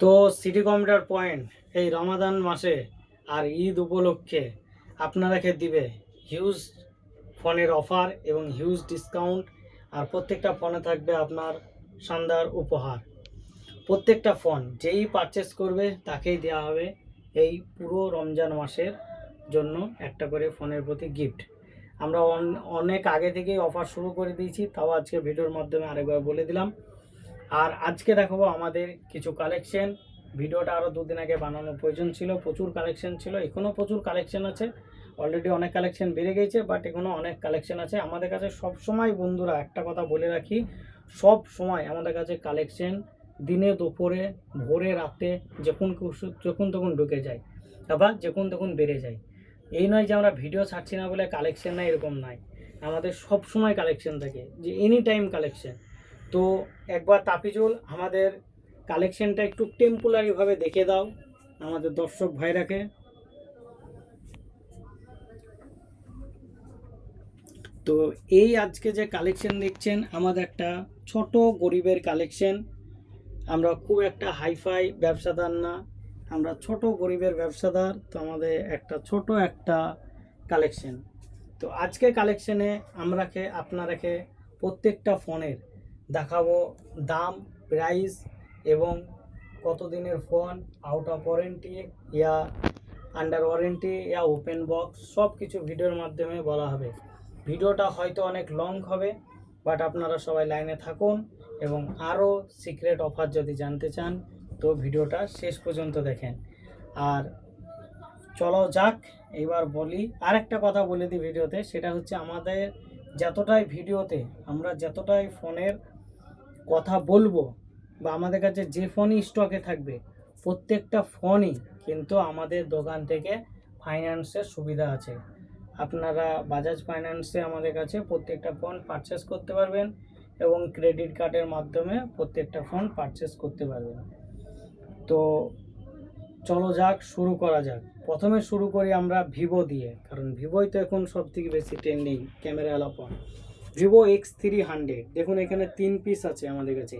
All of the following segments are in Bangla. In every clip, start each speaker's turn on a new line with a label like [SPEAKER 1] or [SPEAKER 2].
[SPEAKER 1] তো সিটি কম্পিউটার পয়েন্ট এই রমাদান মাসে আর ঈদ উপলক্ষে আপনারাকে দিবে হিউজ ফোনের অফার এবং হিউজ ডিসকাউন্ট। আর প্রত্যেকটা ফোনে থাকবে আপনার শানদার উপহার। প্রত্যেকটা ফোন যেই পারচেস করবে তাকেই দেওয়া হবে এই পুরো রমজান মাসের জন্য একটা করে ফোনের প্রতি গিফট। আমরা অনেক আগে থেকেই অফার শুরু করে দিয়েছি, তাও আজকে ভিডিওর মাধ্যমে আরেকবার বলে দিলাম। আর আজকে দেখাবো আমাদের কিছু কালেকশন। ভিডিওটা আরও দুদিন আগে বানানোর প্রয়োজন ছিল, প্রচুর কালেকশন ছিল, এখনও প্রচুর কালেকশন আছে। অলরেডি অনেক কালেকশন বেড়ে গেছে, বাট এখনও অনেক কালেকশন আছে আমাদের কাছে। সব সময় বন্ধুরা একটা কথা বলে রাখি, সব সময় আমাদের কাছে কালেকশন দিনে দুপুরে ভোরে রাতে যখন তখন ঢুকে যায়, আবার যখন তখন বেড়ে যায়। এই নয় যে আমরা ভিডিও ছাড়ছি না বলে কালেকশন নাই, এরকম নাই। আমাদের সব সময় কালেকশন থাকে, যে এনি টাইম কালেকশন। তো একবার তাপিজুল আমাদের কালেকশনটা একটু টেম্পোরারিভাবে দেখে দাও আমাদের দর্শক ভাইরাকে। তো এই আজকে যে কালেকশন দেখছেন আমাদের একটা ছোট গরিবের কালেকশন। আমরা খুব একটা হাইফাই ব্যবসাদার না, আমরা ছোট গরিবের ব্যবসাদার। তো আমাদের একটা ছোট একটা কালেকশন। তো আজকে কালেকশনে আপনারাকে প্রত্যেকটা ফোনের দেখাবো দাম, প্রাইস এবং কতদিনের phone, out of warranty yeah under warranty yeah open box, সব কিছু ভিডিওর মাধ্যমে বলা হবে। ভিডিওটা হয়তো অনেক লং হবে, বাট আপনারা সবাই লাইনে থাকুন এবং আরও সিক্রেট অফার যদি জানতে চান তো ভিডিওটা শেষ পর্যন্ত দেখেন। আর চলো যাক, এবার বলি আরেকটা কথা বলে দিই ভিডিওতে, সেটা হচ্ছে আমাদের আমরা যতটাই ফোনের কথা বলবো বা আমাদের কাছে যে ফোনই স্টকে থাকবে, প্রত্যেকটা ফোনই কিন্তু আমাদের দোকান থেকে ফাইন্যান্সের সুবিধা আছে। আপনারা বাজাজ ফাইন্যান্সে আমাদের কাছে প্রত্যেকটা ফোন পারচেস করতে পারবেন এবং ক্রেডিট কার্ডের মাধ্যমে প্রত্যেকটা ফোন পারচেস করতে পারবেন। তো চলো যাক, শুরু করা যাক। প্রথমে শুরু করি আমরা ভিভো দিয়ে, কারণ ভিভোই তো এখন সব থেকে বেশি ট্রেন্ডিং ক্যামেরাওয়ালা ফোন। ভিভো X300 দেখুন, এখানে 3 পিস আছে আমাদের কাছে।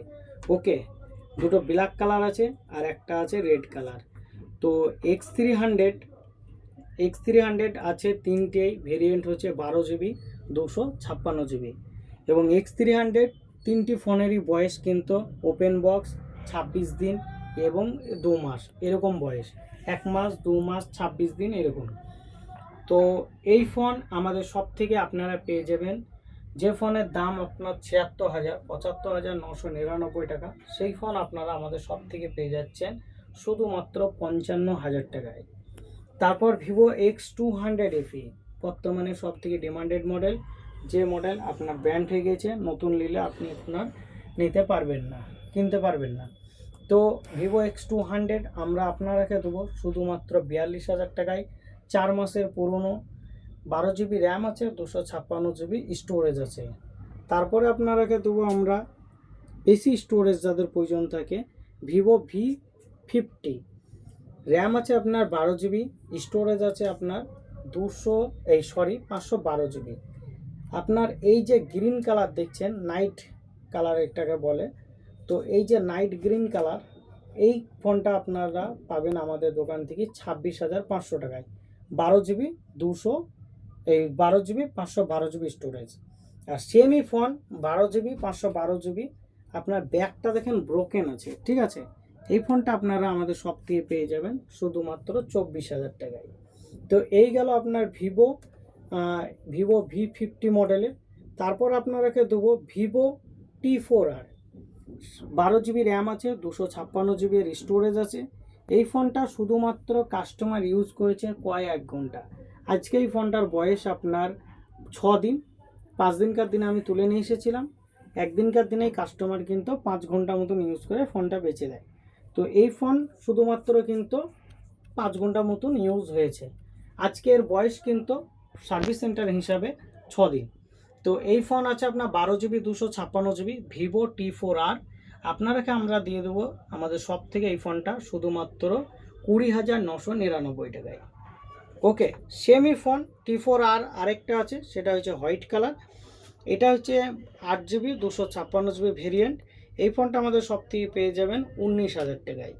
[SPEAKER 1] ওকে, দুটো ব্ল্যাক কালার আছে আর একটা আছে রেড কালার। তো X300 আছে তিনটেই ভেরিয়েন্ট, হচ্ছে 12GB, 256GB এবং X300 তিনটি ফোনেরই বয়স কিন্তু ওপেন বক্স 26 দিন এবং 2 মাস এরকম বয়স, 1 মাস 2 মাস 26 দিন এরকম। তো এই ফোন আমাদের সব থেকে আপনারা পেয়ে যাবেন, যে ফোনের দাম আপনার 76,000 75,999 টাকা, সেই ফোন আপনারা আমাদের সব থেকে পেয়ে যাচ্ছেন শুধুমাত্র 55,000 টাকায়। তারপর ভিভো X200 FE বর্তমানে সব থেকে ডিমান্ডেড মডেল, যে মডেল আপনার ব্র্যান্ড হয়ে গেছে, নতুন নিলে আপনি আপনার নিতে পারবেন না, কিনতে পারবেন না। তো ভিভো X200 আমরা আপনারাকে দেবো শুধুমাত্র 42,000 টাকায়। 4 মাসের পুরনো, 12GB র্যাম আছে, 256GB স্টোরেজ আছে। তারপরে আপনারাকে দেবো আমরা বেশি স্টোরেজ যাদের প্রয়োজন থাকে, ভিভো V50 র্যাম আছে আপনার 12GB, স্টোরেজ আছে আপনার 512GB। আপনার এই যে গ্রিন কালার দেখছেন, নাইট কালার এটাকে বলে, তো এই যে নাইট গ্রিন কালার, এই ফোনটা আপনারা পাবেন আমাদের দোকান থেকে 26,500 টাকায়। 12GB 512GB storage. আর সেমই ফোন 12GB 512GB, আপনার ব্যাকটা দেখেন ব্রোকেন আছে, ঠিক আছে। এই ফোনটা আপনারা আমাদের সব থেকে পেয়ে যাবেন শুধুমাত্র 24,000 টাকায়। তো এই গেল আপনার ভিভো V50 মডেলের। তারপর আপনারাকে দেবো ভিভো T4R, 12GB র্যাম আছে, 256GB এর স্টোরেজ আছে। এই ফোনটা শুধুমাত্র কাস্টমার ইউজ করেছে কয়েক ঘন্টা। আজকে এই ফোনটার বয়স আপনার 6 দিন। 5 দিনকার দিনে আমি তুলে নিয়ে এসেছিলাম, একদিনকার দিনেই কাস্টমার কিন্তু 5 ঘন্টা মতন ইউজ করে ফোনটা বেচে দেয়। তো এই ফোন শুধুমাত্র কিন্তু 5 ঘন্টা মতন ইউজ হয়েছে। আজকের বয়স কিন্তু সার্ভিস সেন্টার হিসাবে 6 দিন। তো এই ফোন আছে আপনার 12GB 256GB ভিভো T4R। আপনারাকে আমরা দিয়ে দেবো আমাদের সব থেকে এই ফোনটা শুধুমাত্র 20,999 টাকায়। ওকে, সেমি ফোন T4R আরেকটা আছে, সেটা হচ্ছে হোয়াইট কালার। এটা হচ্ছে 8GB 256GB ভেরিয়েন্ট। এই ফোনটা আমাদের সব থেকে পেয়ে যাবেন 19,000 টাকায়।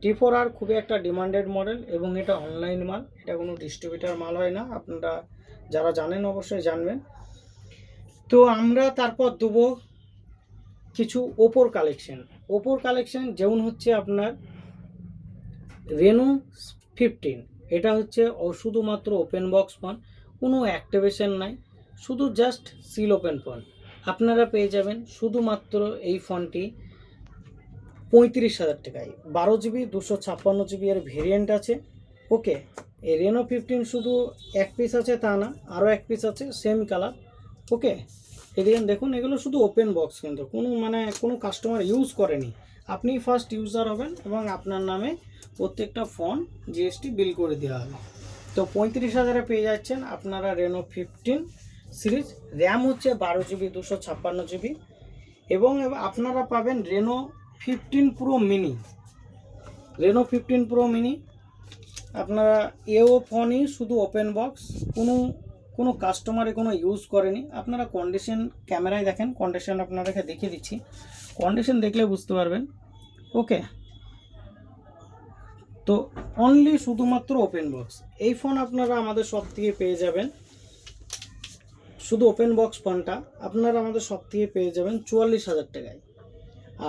[SPEAKER 1] T4R খুবই একটা ডিমান্ডেড মডেল এবং এটা অনলাইন মাল, এটা কোনো ডিস্ট্রিবিউটার মাল হয় না, আপনারা যারা জানেন অবশ্যই জানবেন। তো আমরা তারপর দেবো কিছু ওপোর কালেকশন, যেমন হচ্ছে আপনার রেনো 15। এটা হচ্ছে শুধুমাত্র ওপেন বক্স ফোন, কোনো অ্যাক্টিভেশন নাই, শুধু জাস্ট সিল ওপেন ফোন। আপনারা পেয়ে যাবেন শুধুমাত্র এই ফোনটি 35,000 টাকায়। 12GB 256GB এর ভেরিয়েন্ট আছে। ওকে, এই রেনো 15 শুধু এক পিস আছে তা না, আরও এক পিস আছে সেম কালার। ওকে, এদিকে দেখুন, এগুলো শুধু ওপেন বক্স, কিন্তু কোনো কাস্টমার ইউজ করেনি। আপনি ফার্স্ট ইউজার হবেন এবং আপনার নামে প্রত্যেকটা ফোন জিএসটি বিল করে দেওয়া হবে। তো 35,000-এ পেয়ে যাচ্ছেন আপনারা রেনো 15 সিরিজ। র্যাম হচ্ছে 12GB 256GB এবং আপনারা পাবেন রেনো 15 প্রো মিনি। আপনারা এও ফোনই শুধু ওপেন বক্স, কোনো কাস্টমারে কোনো ইউজ করেনি। আপনারা কন্ডিশন ক্যামেরায় দেখেন, কন্ডিশন আপনাদেরকে দেখিয়ে দিচ্ছি, কন্ডিশন দেখলে বুঝতে পারবেন। ওকে, তো অনলি শুধুমাত্র ওপেন বক্স এই ফোন আপনারা আমাদের সব থেকে পেয়ে যাবেন। শুধু ওপেন বক্স ফোনটা আপনারা আমাদের সব থেকে পেয়ে যাবেন 44,000 টাকায়।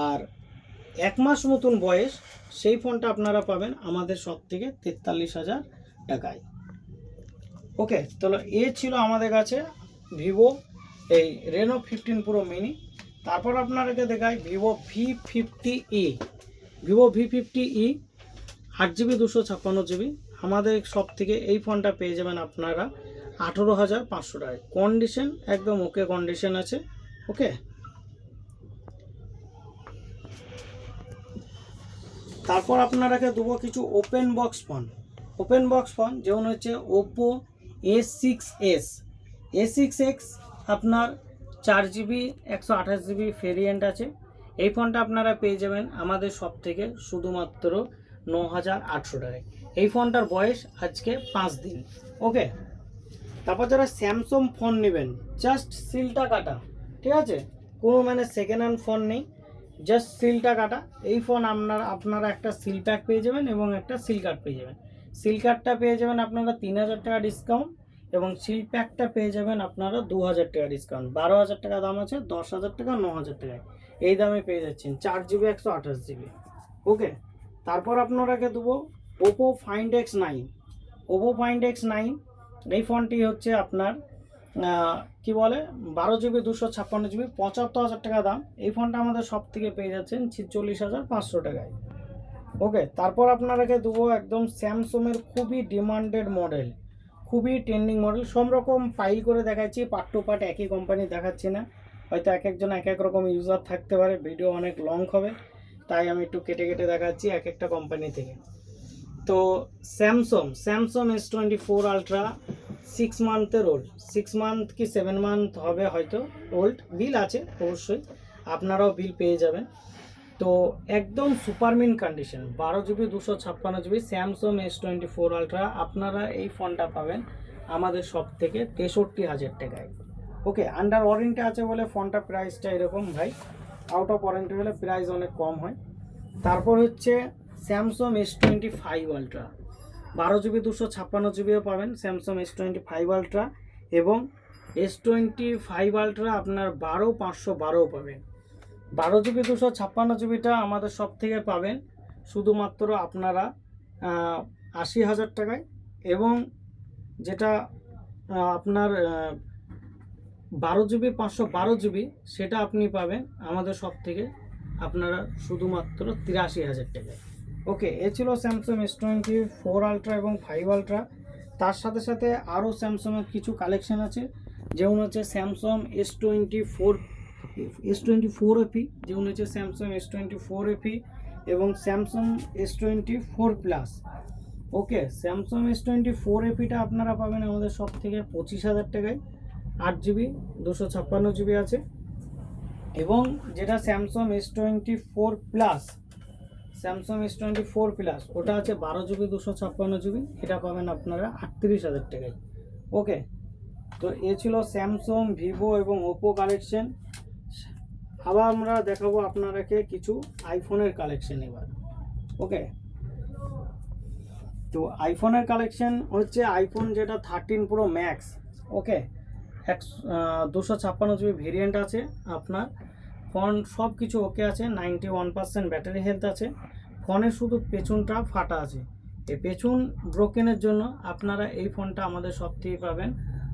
[SPEAKER 1] আর 1 মাস মতন বয়স, সেই ফোনটা আপনারা পাবেন আমাদের সব থেকে 43,000 টাকায়। ওকে, তাহলে এ ছিল আমাদের কাছে ভিভো এই রেনো 15 প্রো মিনি। তারপর আপনাদেরকে দেখাই ভিভো V50e 8GB 256GB। আমাদের সব থেকে এই ফোনটা পেয়ে যাবেন আপনারা 18,500 টাকায়। কন্ডিশন একদম ওকে কন্ডিশন আছে। ওকে, তারপর আপনারাকে দেবো কিছু ওপেন বক্স ফোন, যেমন হচ্ছে ওপো A6s আপনার 4GB 128GB ভেরিয়েন্ট আছে। এই ফোনটা আপনারা পেয়ে যাবেন আমাদের সব থেকে শুধুমাত্র 9,800 টাকায়। এই ফোনটার বয়স আজকে 5 দিন। ওকে, তারপর যারা স্যামসাং ফোন নেবেন, জাস্ট সিলটা কাটা, ঠিক আছে, কোনো সেকেন্ড হ্যান্ড ফোন নেই, জাস্ট সিলটা কাটা। এই ফোন আপনারা একটা সিল প্যাক পেয়ে যাবেন এবং একটা সিল কার্ড পেয়ে যাবেন। সিল কার্ডটা পেয়ে যাবেন আপনারা 3,000 টাকা ডিসকাউন্ট এবং সিল প্যাকটা পেয়ে যাবেন আপনারা 2,000 টাকা ডিসকাউন্ট। 12,000 টাকা দাম আছে, 10,000 টাকা 9,000 টাকায় এই দামে পেয়ে যাচ্ছেন 4GB 128GB। ওকে, তারপর আপনারাকে দেবো ওপো ফাইন্ড X9। এই ফোনটি হচ্ছে আপনার কি বলে 12GB 256GB, 75,000 টাকা দাম। এই ফোনটা আমাদের সব থেকে পেয়ে যাচ্ছেন 46,500 টাকায়। ওকে, তারপর আপনারাকে দেবো একদম স্যামসংয়ের খুবই ডিমান্ডেড মডেল, খুবই ট্রেন্ডিং মডেল। সব রকম পাইল করে দেখাচ্ছি, পার্ট টু পার্ট একই কোম্পানি দেখাচ্ছি না, হয়তো এক একজন এক এক রকম ইউজার থাকতে পারে, ভিডিও অনেক লং হবে, তাই আমি একটু কেটে কেটে দেখাচ্ছি এক একটা কোম্পানি থেকে। তো স্যামসং S24 আলট্রা 6 মান্থের ওল্ড, 6 মান্থ কি 7 মান্থ হবে হয়তো ওল্ড, বিল আছে অবশ্যই, আপনারাও বিল পেয়ে যাবেন। তো একদম সুপারমিন condition 12GB 256GB Samsung S24 ultra আপনারা এই ফোনটা পাবেন আমাদের সব থেকে 63,000 টাকায়। ওকে, আন্ডার ওয়ারেন্টি আছে বলে ফোনটা প্রাইসটা এরকম ভাই, আউট অফ ওয়ারেন্টি হলে প্রাইস অনেক কম হয়। তারপর হচ্ছে স্যামসং S25 আলট্রা 12GB 256GBও পাবেন স্যামসং S25 আলট্রা, এবং S25 আলট্রা আপনার 12,512ও পাবেন। 12GB 256GBটা আমাদের সব থেকে পাবেন শুধুমাত্র আপনারা 80,000 টাকায়, এবং যেটা আপনার 12GB 512GB সেটা আপনি পাবেন আমাদের সব থেকে আপনারা শুধুমাত্র 83,000 টাকায়। ওকে, এ ছিল স্যামসং S24 আলট্রা এবং 5 আলট্রা। তার সাথে সাথে আরও স্যামসংয়ের কিছু কালেকশন আছে, যেমন হচ্ছে স্যামসং S24 FE, যেমন হচ্ছে স্যামসং S24 FE এবং স্যামসং S24 প্লাস। ওকে, স্যামসং S24 FEটা আপনারা পাবেন আমাদের সব থেকে 25,000 টাকায়, 8GB 256GB আছে। এবং যেটা স্যামসং S24 প্লাস ওটা আছে 12GB 256GB, এটা পাবেন আপনারা 38,000 টাকায়। ওকে, তো এ ছিল স্যামসং, ভিভো এবং ওপো কালেকশন। আবার আমরা দেখাবো আপনারাকে কিছু আইফোনের কালেকশন এবার। ওকে, তো আইফোনের কালেকশন হচ্ছে আইফোন যেটা 13 প্রো ম্যাক্স, ওকে, 256 জিবি ভেরিয়েন্ট আছে আপনার। ফোন সব কিছু ওকে আছে, 91% ব্যাটারি হেলথ আছে। ফোনের শুধু পেছনটা ফাটা আছে, এই পেছন ব্রোকেনের জন্য আপনারা এই ফোনটা আমাদের সব থেকে পাবেন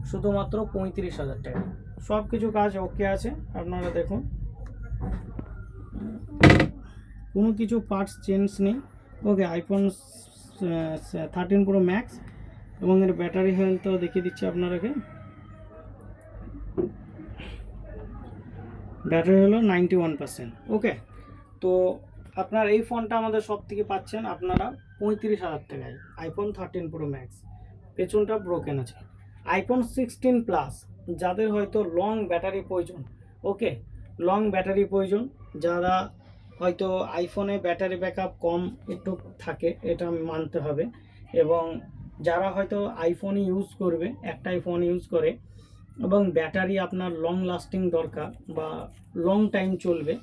[SPEAKER 1] শুধুমাত্র 35,000 টাকা। সব কিছু কাজ ওকে আছে, আপনারা দেখুন কোনো কিছু পার্টস চেঞ্জ নেই। ওকে, আইফোন 13 প্রো ম্যাক্স এবং এর ব্যাটারি হেলথও দেখিয়ে দিচ্ছি আপনাদেরকে। ব্যাটারি হলো 91%। ওকে, তো আপনার এই ফোনটা আমাদের সব থেকে পাচ্ছেন আপনারা 35,000 টাকায়, আইফোন 13 প্রো ম্যাক্স। পেছনটা ব্রোকেন আছে। আইফোন 16 প্লাস যাদের হয়তো লং ব্যাটারি প্রয়োজন, ওকে, লং ব্যাটারি প্রয়োজন, যারা হয়তো আইফোনে ব্যাটারি ব্যাকআপ কম একটু থাকে, এটা মানতে হবে, এবং যারা হয়তো আইফোনই ইউজ করবে, একটাই ফোন ইউজ করে এবং ব্যাটারি আপনার লং লাস্টিং দরকার বা লং টাইম চলবে,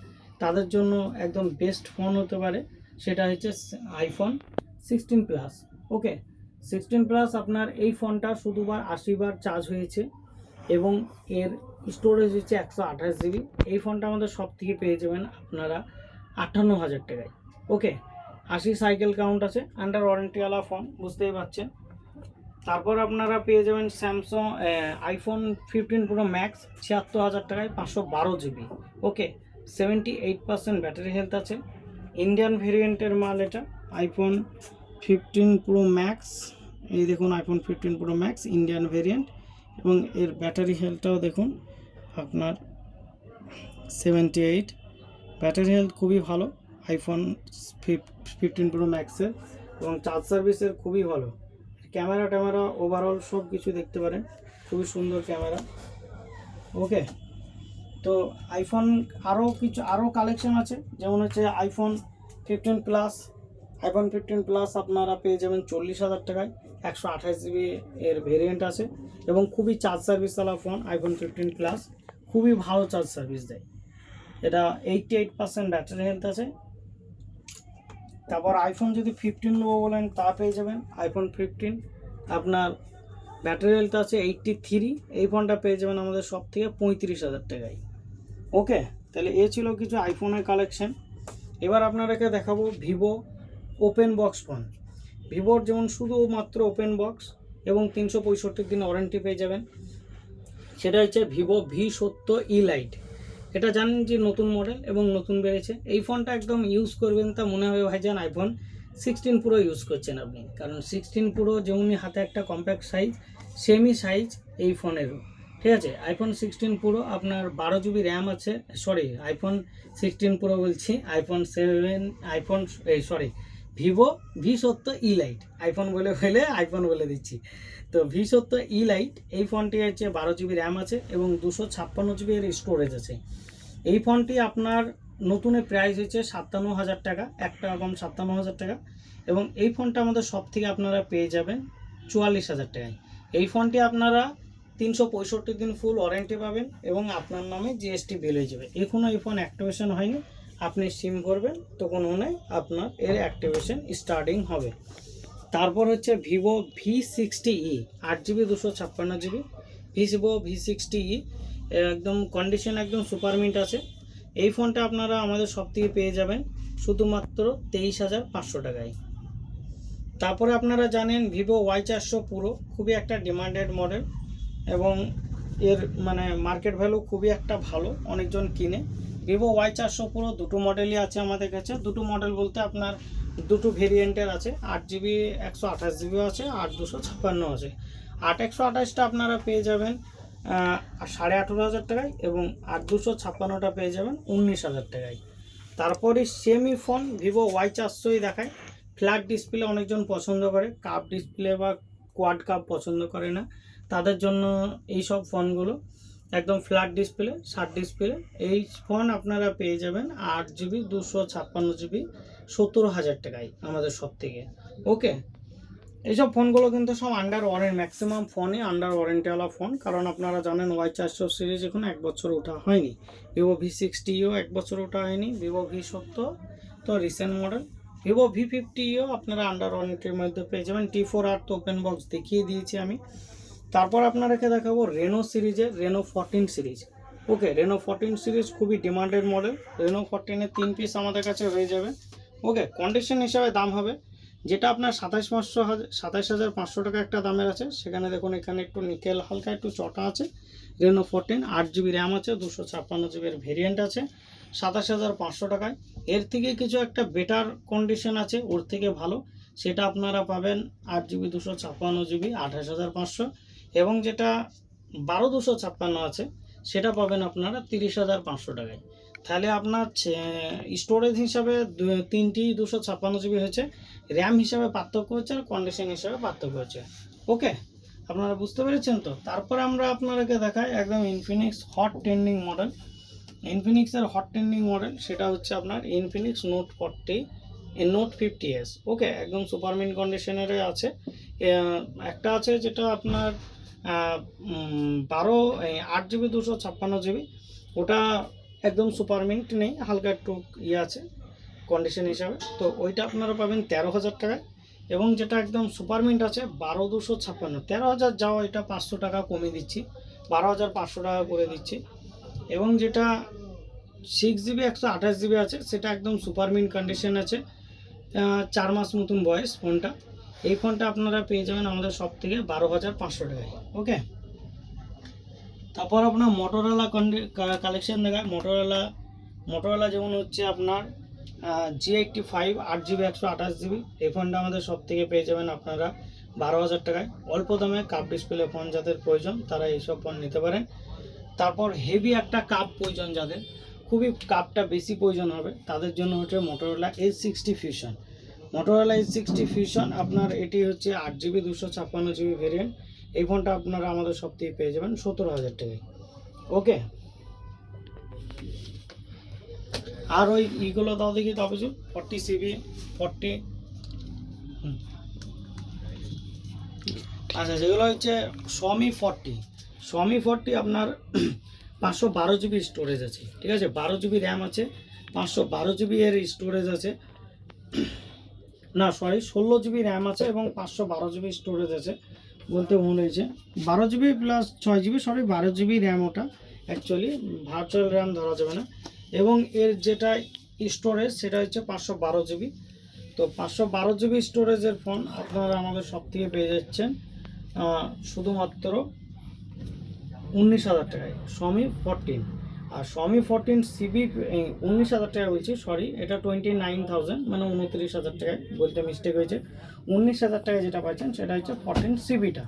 [SPEAKER 1] তাদের জন্য একদম বেস্ট ফোন হতে পারে সেটা হচ্ছে আইফোন 16 প্লাস। ওকে, 16 প্লাস আপনার এই ফোনটা শুধুবার 80 বার চার্জ হয়েছে এবং এর স্টোরেজ হচ্ছে 128 জিবি। এই ফোনটা আমাদের সব থেকে পেয়ে যাবেন আপনারা 58,000 টাকায়। ওকে, 80 সাইকেল কাউন্ট আছে, আন্ডার ওয়ারেন্টিওয়ালা ফোন, বুঝতেই পারছেন। তারপর আপনারা পেয়ে যাবেন স্যামসাং আইফোন 15 প্রো ম্যাক্স 76,000 টাকায়, 512 জিবি। ওকে, 78% ব্যাটারি হেলথ আছে। ইন্ডিয়ান ভেরিয়েন্টের মাল এটা, আইফোন 15 প্রো ম্যাক্স। এই দেখুন iPhone 15 pro max Indian variant, এবং এর ব্যাটারি হেলথটাও দেখুন আপনার 78। ব্যাটারি হেলথ খুবই ভালো আইফোন 15 প্রো ম্যাক্সের, এবং চার্জ সার্ভিসের খুবই ভালো। ক্যামেরা ওভারঅল সব কিছু দেখতে পারেন, খুবই সুন্দর ক্যামেরা। ওকে, তো আইফোন আরও কালেকশন আছে, যেমন হচ্ছে আইফোন 15 প্লাস। আইফোন 15 প্লাস আপনারা পেয়ে যাবেন 40,000 টাকায়, 128 জিবি এর ভেরিয়েন্ট আছে এবং খুবই চার্জ সার্ভিসওয়ালা ফোন। আইফোন 15 প্লাস খুবই ভালো চার্জ সার্ভিস দেয়, এটা 88% ব্যাটারি হেলথ আছে। তারপর আইফোন যদি 15 নেবো বলেন তা পেয়ে যাবেন। আইফোন 15 আপনার ব্যাটারি হেলথ আছে 83, এই ফোনটা পেয়ে যাবেন আমাদের সব থেকে 35,000 টাকায়। ওকে, তাহলে এ ছিল কিছু আইফোনের কালেকশন। এবার আপনাদেরকে দেখাবো ভিভো ওপেন বক্স ফোন। ভিভোর যেমন শুধুমাত্র ওপেন বক্স এবং 365 দিন ওয়ারেন্টি পেয়ে যাবেন, সেটা হচ্ছে ভিভো V70 লাইট। এটা জানেন যে নতুন মডেল এবং নতুন বেড়েছে। এই ফোনটা একদম ইউজ করবেন তা মনে হবে ভাইজান আইফোন 16 প্রো ইউজ করছেন আপনি, কারণ 16 প্রো যেমনি হাতে একটা কম্প্যাক্ট সাইজ, সেমই সাইজ এই ফোনেরও, ঠিক আছে। আইফোন 16 প্রো আপনার 12 জিবি র্যাম আছে, আইফোন 16 প্রো বলছি, ভিভো V70 লাইট, আইফোন বলে দিচ্ছি। তো V70 লাইট এই ফোনটি হচ্ছে 12 জিবি র্যাম আছে এবং 256 জিবি এর স্টোরেজ আছে। এই ফোনটি আপনার নতুনের প্রাইস হচ্ছে 57,000 টাকা, একটা কম 57,000 টাকা, এবং এই ফোনটা আমাদের সব থেকে আপনারা পেয়ে যাবেন 44,000 টাকায়। এই ফোনটি আপনারা 365 দিন ফুল ওয়ারেন্টি পাবেন এবং আপনার নামে জিএসটি বিল হয়ে যাবে। এখনও এই ফোন অ্যাক্টিভেশন হয়নি, আপনি সিম ভরবেন তখন মনে আপনার এর অ্যাক্টিভেশন স্টার্টিং হবে। তারপর হচ্ছে Vivo V60e 8GB 256GB, Vivo V60e একদম কন্ডিশন একদম সুপার মিন্ট আছে। এই ফোনটা আপনারা আমাদের সব থেকে পেয়ে যাবেন শুধুমাত্র 23,500 টাকায়। তারপরে আপনারা জানেন ভিভো Y400 পুরো, খুবই একটা ডিমান্ডেড মডেল এবং এর মানে মার্কেট ভ্যালু খুবই একটা ভালো, অনেকজন কিনে। ভিভো Y400 পুরো দুটো মডেলই আছে আমাদের কাছে। দুটো মডেল বলতে আপনার দুটো ভেরিয়েন্টের আছে, 8GB 128GB আছে, 8/256 আছে। 8/128টা আপনারা পেয়ে যাবেন 18,500 টাকায় এবং 8/256টা পেয়ে যাবেন 19,000 টাকায়। তারপরে সেমি ফোন ভিভো Y400ই দেখায়। ফ্ল্যাট ডিসপ্লে অনেকজন পছন্দ করে, কাপ ডিসপ্লে বা কোয়াড কাপ পছন্দ করে না, তাদের জন্য এই সব ফোনগুলো একদম ফ্ল্যাট ডিসপ্লে, শার্ট ডিসপ্লে। এই ফোন আপনারা পেয়ে যাবেন 8GB 256GB 70,000 টাকায় আমাদের সব থেকে। ওকে, এইসব ফোনগুলো কিন্তু সব আন্ডার ওয়ারেন্টি, ম্যাক্সিমাম ফোনই আন্ডার ওয়ারেন্টিওয়ালা ফোন, কারণ আপনারা জানেন Y400 সিরিজ এখন 1 বছর ওঠা হয়নি। ভিভো V60ও 1 বছর ওঠা হয়নি। ভিভো V70 তো রিসেন্ট মডেল। ভিভো V50ও আপনারা আন্ডার ওয়ারেন্টির মধ্যে পেয়ে যাবেন। T4R তো ওপেন বক্স দেখিয়ে দিয়েছি আমি। তারপর আপনাদেরকে দেখাবো রেনো সিরিজের রেনো 14 সিরিজ। ওকে, রেনো 14 সিরিজ খুবই ডিমান্ডেড মডেল। রেনো 14-এর 3 পিস আমাদের কাছে হয়ে যাবে। ওকে, কন্ডিশন হিসাবে দাম হবে যেটা আপনার 27,500 টাকা একটা দামের আছে, সেখানে দেখুন এখানে একটু নিকেল হালকা একটু চটা আছে। রেনো 14 8GB র্যাম আছে, 256GB ভেরিয়েন্ট আছে, 27,500 টাকায়। এর থেকে কিছু একটা বেটার কন্ডিশন আছে, ওর থেকে ভালো, সেটা আপনারা পাবেন 8GB 256GB 28,500, এবং যেটা 12/256 আছে সেটা পাবেন আপনারা 30,500 টাকায়। তাহলে আপনার স্টোরেজ হিসাবে তিনটি 256GB হয়েছে, র্যাম হিসাবে পার্থক্য হচ্ছে, আর কন্ডিশন হিসাবে পার্থক্য হচ্ছে। ওকে, আপনারা বুঝতে পেরেছেন তো। তারপরে আমরা আপনাদেরকে দেখাই একদম ইনফিনিক্স হট ট্রেন্ডিং মডেল। ইনফিনিক্সের হট ট্রেন্ডিং মডেল সেটা হচ্ছে আপনার ইনফিনিক্স নোট 50s। ওকে, একদম সুপারমিন কন্ডিশনের আছে। একটা আছে যেটা আপনার 8GB 256GB, ওটা একদম সুপারমিন্ট নেই, হালকা একটু আছে কন্ডিশন হিসাবে, তো ওইটা আপনারা পাবেন 13,000 টাকায়। এবং যেটা একদম সুপারমিন্ট আছে 12,256, 13,000 যাওয়া, এটা 500 টাকা কমিয়ে দিচ্ছি, 12,500 টাকা করে দিচ্ছি। এবং যেটা 6GB 128GB আছে সেটা একদম সুপারমিন্ট কন্ডিশন আছে, 4 মাস মতন বয়স ফোনটা। এই ফোনটা আপনারা পেয়ে যাবেন আমাদের সব থেকে 12,500 টাকায়। ওকে, তারপর আপনার মোটোরোলা কালেকশন দেখায়। মোটোরোলা যেমন হচ্ছে আপনার G85 8GB 128GB, এই ফোনটা আমাদের সব থেকে পেয়ে যাবেন আপনারা 12,000 টাকায়। অল্প দামে কাপ ডিসপ্লে ফোন যাদের প্রয়োজন তারা এইসব ফোন নিতে পারেন। তারপর হেভি একটা কাপ প্রয়োজন, যাদের খুবই কাপটা বেশি প্রয়োজন হবে, তাদের জন্য হচ্ছে Motorola H60 fusion. Motorola H60 fusion আপনার এটি হচ্ছে 8GB 256GB ভেরিয়েন্ট। এই ফোনটা আপনারা আমাদের সব থেকে পেয়ে যাবেন 17,000 টাকায়। ওকে, আর ওই ইগুলো দাও দেখি তবে 40CB 40। আচ্ছা, যেগুলো হচ্ছে Xiaomi 40 আপনার 512GB স্টোরেজ আছে, ঠিক আছে, 12GB র্যাম আছে, 512GB এর স্টোরেজ আছে, না সরি 16GB র্যাম আছে এবং 512GB স্টোরেজ আছে, বলতে ভুল হয়েছে, 12GB plus 6GB, sorry 12GB RAM, ওটা অ্যাকচুয়ালি ভার্চুয়াল র্যাম ধরা যাবে না। এবং এর যেটা স্টোরেজ সেটা হচ্ছে 512GB। তো 512GB স্টোরেজের ফোন আপনারা আমাদের সব থেকে পেয়ে যাচ্ছেন শুধুমাত্র 19,000 টাকায় Xiaomi 14। আর Xiaomi 14CB 19,000 টাকা বলছি, সরি, এটা 29,000, মানে 29,000 টাকায় বলতে মিস্টেক হয়েছে। 19,000 টাকায় যেটা পাচ্ছেন সেটা হচ্ছে 14CBটা।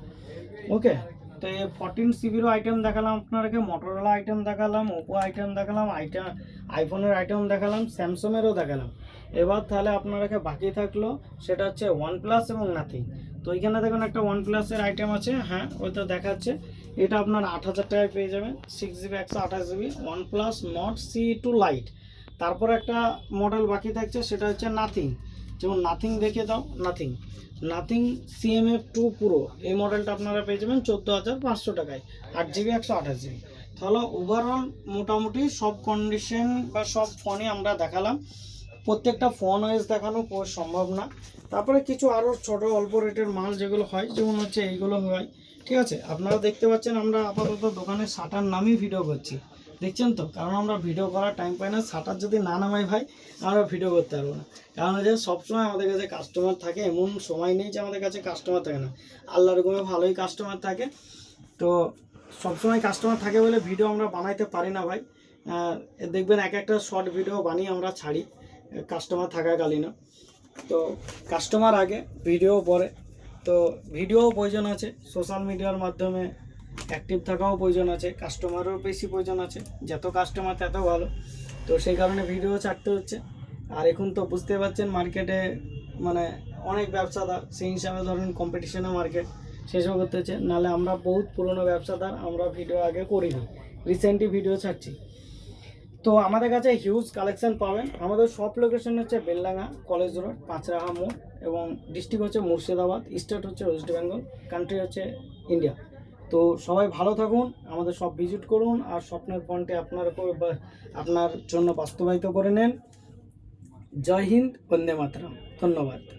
[SPEAKER 1] ওকে, তো এই 14CBরও আইটেম দেখালাম আপনাদেরকে, মোটোরোলা আইটেম দেখালাম, ওপো আইটেম দেখালাম, আইফোনের আইটেম দেখালাম, স্যামসাংয়েরও দেখালাম। এবার তাহলে আপনাদেরকে বাকি থাকলো সেটা হচ্ছে OnePlus এবং নাথিং। তো এখানে দেখুন একটা OnePlus-এর আইটেম আছে, হ্যাঁ ওইটা দেখাচ্ছে, এটা আপনার 8,000 টাকায় পেয়ে যাবেন, 6GB 128GB OnePlus Nord CE2 Lite। তারপর একটা মডেল বাকি থাকছে সেটা হচ্ছে নাথিং। যেমন নাথিং দেখে দাও, নাথিং CMF2 Pro, এই মডেলটা আপনারা পেয়ে যাবেন 14,500 টাকায়, 8GB 128GB। তাহলে ওভারঅল মোটামুটি সব কন্ডিশন বা সব ফোনই আমরা দেখালাম, প্রত্যেকটা ফোন ওয়াইজ দেখানো সম্ভব না। তারপরে কিছু আরও ছোট অল্প রেটের মাল যেগুলো হয়, যেমন হচ্ছে এইগুলো হয়, ঠিক আছে। আপনারা দেখতে পাচ্ছেন আমরা আপাতত দোকানের শাটার নামিয়ে ভিডিও করছি, দেখছেন তো, কারণ আমরা ভিডিও করার টাইম পাই না। শাটার যদি না নামাই ভাই আমরা ভিডিও করতে পারবো না, কারণ যে সবসময় আমাদের কাছে কাস্টমার থাকে, এমন সময় নেই যে আমাদের কাছে কাস্টমার থাকে না, আল্লাহর গুণে ভালোই কাস্টমার থাকে। তো সবসময় কাস্টমার থাকে বলে ভিডিও আমরা বানাইতে পারি না ভাই। দেখবেন একটা শর্ট ভিডিও বানিয়ে আমরা ছাড়ি কাস্টমার থাকাকালীন। তো কাস্টমার আগে, ভিডিও পরে। তো ভিডিও প্রয়োজন আছে, সোশ্যাল মিডিয়ার মাধ্যমে অ্যাক্টিভ থাকাও প্রয়োজন আছে, কাস্টমারও বেশি প্রয়োজন আছে, যত কাস্টমার তত ভালো। তো সেই কারণে ভিডিও ছাড়তে হচ্ছে। আর এখন তো বুঝতে পারছেন মার্কেটে মানে অনেক ব্যবসাদার, সেই হিসাবে ধরেন কম্পিটিশনের মার্কেট, সেসব করতে হচ্ছে। নাহলে আমরা বহুত পুরনো ব্যবসাদার, আমরা ভিডিও আগে করিনি, রিসেন্টলি ভিডিও ছাড়ছি। তো আমাদের কাছে হিউজ কালেকশন পাবেন। আমাদের সব লোকেশন হচ্ছে বেলডাঙ্গা কলেজ রোড, পাঁচরাহা মোড়, এবং ডিস্ট্রিক্ট হচ্ছে মুর্শিদাবাদ, স্টেট হচ্ছে ওয়েস্ট বেঙ্গল, কান্ট্রি হচ্ছে ইন্ডিয়া। তো সবাই ভালো থাকুন, আমাদের সব ভিজিট করুন, আর স্বপ্নের ফোনটি আপনার জন্য বাস্তবায়িত করে নেন। জয় হিন্দ, বন্দে মাতরম। ধন্যবাদ।